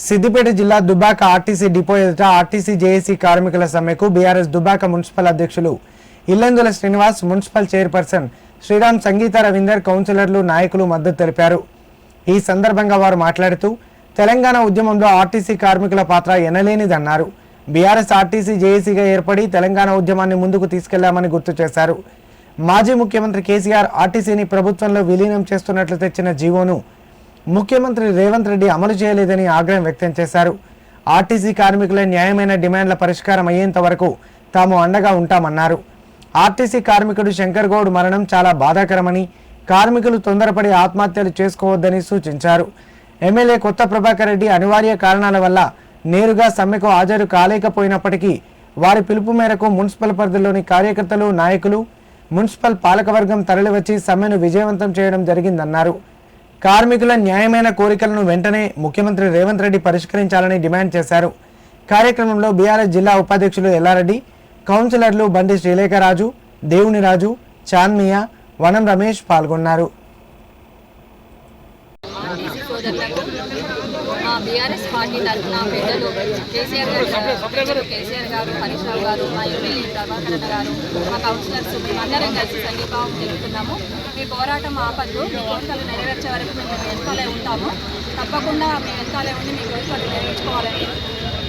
సిద్దిపేట జిల్లా Dubbaka RTC depot ఎదుట RTC JAC కార్మికుల సమ్మెకు బీఆర్ఎస్ దుబ్బాక మున్సిపల్ అధ్యక్షులు ఇల్లందుల శ్రీనివాస్, మున్సిపల్ చైర్పర్సన్ శ్రీరామ్, సంగీత రవీందర్, కౌన్సిలర్లు, నాయకులు మద్దతు తెలిపారు. ఈ సందర్భంగా వారు మాట్లాడుతూ తెలంగాణ ఉద్యమంలో ఆర్టీసీ కార్మికుల పాత్ర ఎనలేనిదన్నారు. బీఆర్ఎస్ ఆర్టీసీ జేఏసీగా ఏర్పడి తెలంగాణ ఉద్యమాన్ని ముందుకు తీసుకెళ్లామని గుర్తు చేశారు. మాజీ ముఖ్యమంత్రి కేసీఆర్ ఆర్టీసీని ప్రభుత్వంలో విలీనం చేస్తున్నట్లు తెచ్చిన జీవోను ముఖ్యమంత్రి రేవంత్ రెడ్డి అమలు చేయలేదని ఆగ్రహం వ్యక్తం చేశారు. ఆర్టీసీ కార్మికుల న్యాయమైన డిమాండ్ల పరిష్కారం అయ్యేంత వరకు తాము అండగా ఉంటామన్నారు. ఆర్టీసీ కార్మికుడు శంకర్ గౌడ్ మరణం చాలా బాధాకరమని, కార్మికులు తొందరపడి ఆత్మహత్యలు చేసుకోవద్దని సూచించారు. ఎమ్మెల్యే కొత్త ప్రభాకర్ రెడ్డి అనివార్య కారణాల వల్ల నేరుగా సమ్మెకు హాజరు కాలేకపోయినప్పటికీ వారి పిలుపు మేరకు మున్సిపల్ పరిధిలోని కార్యకర్తలు, నాయకులు, మున్సిపల్ పాలకవర్గం తరలివచ్చి సమ్మెను విజయవంతం చేయడం జరిగిందన్నారు. కార్మికుల న్యాయమైన కోరికలను వెంటనే ముఖ్యమంత్రి రేవంత్ రెడ్డి పరిష్కరించాలని డిమాండ్ చేశారు. కార్యక్రమంలో బీఆర్ఎస్ జిల్లా ఉపాధ్యక్షులు ఎల్లారెడ్డి, కౌన్సిలర్లు బండి శ్రీలేఖరాజు, దేవునిరాజు, చాన్మియా, వనం రమేష్ పాల్గొన్నారు. బీఆర్ఎస్ పార్టీ తరఫున పెద్దలు కేసీఆర్ గారు, హరీష్ రావు గారు, మా ఎమ్మెల్యే ప్రభాకర్ గారు, మా కౌన్సిలర్స్ మేమందరం కలిసి సంఘీభావం తెలుపుతున్నాము. మీ పోరాటం ఆపద్దు, మీ కోరికలు నెరవేర్చే వరకు మేము వెనకాలే ఉంటాము. తప్పకుండా మీ వెనకాలే ఉండి మీ కోరికలు నెరవేర్చుకోవాలని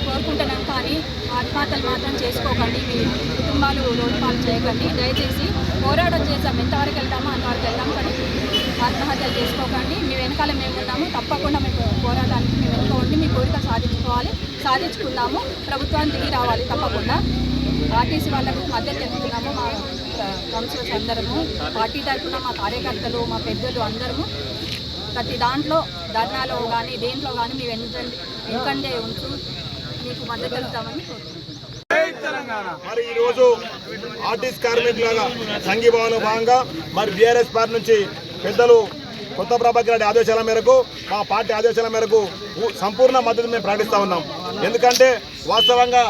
కోరుకుంటున్నాం. కానీ ఆత్మహత్యలు మాత్రం చేసుకోకండి, మీ కుటుంబాలు రోడ్డుపాలు చేయకండి. దయచేసి పోరాటం చేద్దాం, ఎంతవరకు వెళ్తామో అంతవరకు వెళ్దాం, కానీ ఆత్మహత్యలు చేసుకోకండి. మీ వెనకాల మేము ఉన్నాము. తప్పకుండా మీ పోరాటానికి మేము వెనుక ఉండి మీ కోరికలు సాధించుకుందాము. ప్రభుత్వాన్ని దిగి రావాలి. తప్పకుండా ఆర్టీసీ వాళ్ళకు మద్దతు తెలుపుతున్నాము. మా కౌన్సిలర్స్ అందరము, పార్టీ తరఫున మా కార్యకర్తలు, మా పెద్దలు అందరము ప్రతి దాంట్లో ధర్నాలో కానీ దేంట్లో కానీ మీ వెనుకండే ఉంటూ మీకు మద్దతు తెలుపుతామని కోరుతున్నాం. మరి ఈరోజు ఆర్టీసీ కార్మికుల సంఘీభావంలో భాగంగా మరి బీఆర్ఎస్ పార్టీ నుంచి పెద్దలు కొత్త ప్రభాకర్ రెడ్డి ఆదేశాల మేరకు, మా పార్టీ ఆదేశాల మేరకు సంపూర్ణ మద్దతు మేము ప్రకటిస్తూ ఉన్నాం. ఎందుకంటే వాస్తవంగా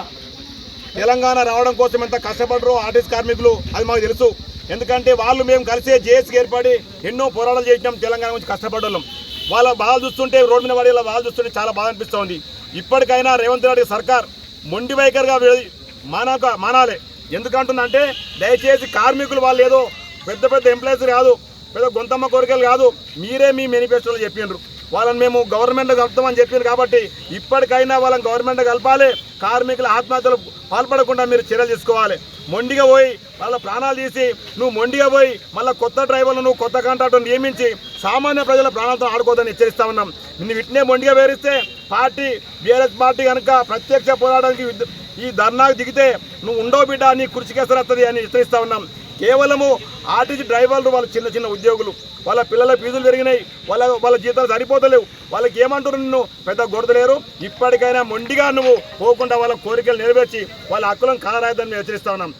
తెలంగాణ రావడం కోసం ఎంత కష్టపడరు ఆర్టీసీ కార్మికులు అది మాకు తెలుసు. ఎందుకంటే వాళ్ళు మేము కలిసే జేఏసీకి ఏర్పడి ఎన్నో పోరాటాలు చేసినాం. తెలంగాణ గురించి కష్టపడ్డాం. వాళ్ళ బాధ చూస్తుంటే, రోడ్డు మీద పడి బాధ చూస్తుంటే చాలా బాధ అనిపిస్తూ ఉంది. ఇప్పటికైనా రేవంత్ రెడ్డి సర్కార్ మొండి వైఖరిగా మానాలి. ఎందుకంటుందంటే దయచేసి కార్మికులు వాళ్ళు ఏదో పెద్ద పెద్ద ఎంప్లాయీస్ కాదు, పెద్ద గొంతమ్మ కోరికలు కాదు. మీరే మీ మేనిఫెస్టోలో చెప్పినారు వాళ్ళని మేము గవర్నమెంట్ కలుపుతామని చెప్పారు. కాబట్టి ఇప్పటికైనా వాళ్ళని గవర్నమెంట్ కలపాలి. కార్మికుల ఆత్మహత్యలు పాల్పడకుండా మీరు చర్యలు తీసుకోవాలి. మొండిగా పోయి వాళ్ళ ప్రాణాలు తీసి నువ్వు మొండిగా పోయి మళ్ళీ కొత్త డ్రైవర్లు నువ్వు కొత్త కాంట్రాక్టర్ నియమించి సామాన్య ప్రజల ప్రాణాలతో ఆడుకోవద్దని హెచ్చరిస్తా ఉన్నాం. నిన్ను వీటినే మొండిగా వేరిస్తే పార్టీ బీఆర్ఎస్ పార్టీ కనుక ప్రత్యక్ష పోరాటానికి ఈ ధర్నాకు దిగితే నువ్వు ఉండో బిడ్డ నీ కుర్చీకేసరత్తది అని హెచ్చరిస్తా ఉన్నాం. కేవలము ఆర్టీసీ డ్రైవర్లు వాళ్ళు చిన్న చిన్న ఉద్యోగులు, వాళ్ళ పిల్లల ఫీజులు పెరిగినాయి, వాళ్ళ జీతాలు సరిపోతలేవు. వాళ్ళకి ఏమంటారు, నిన్ను పెద్ద గొడవలేరు. ఇప్పటికైనా మొండిగా నువ్వు పోకుండా వాళ్ళ కోరికలు నెరవేర్చి వాళ్ళ హక్కులను కానరాయద్దని మేము హెచ్చరిస్తా ఉన్నాం.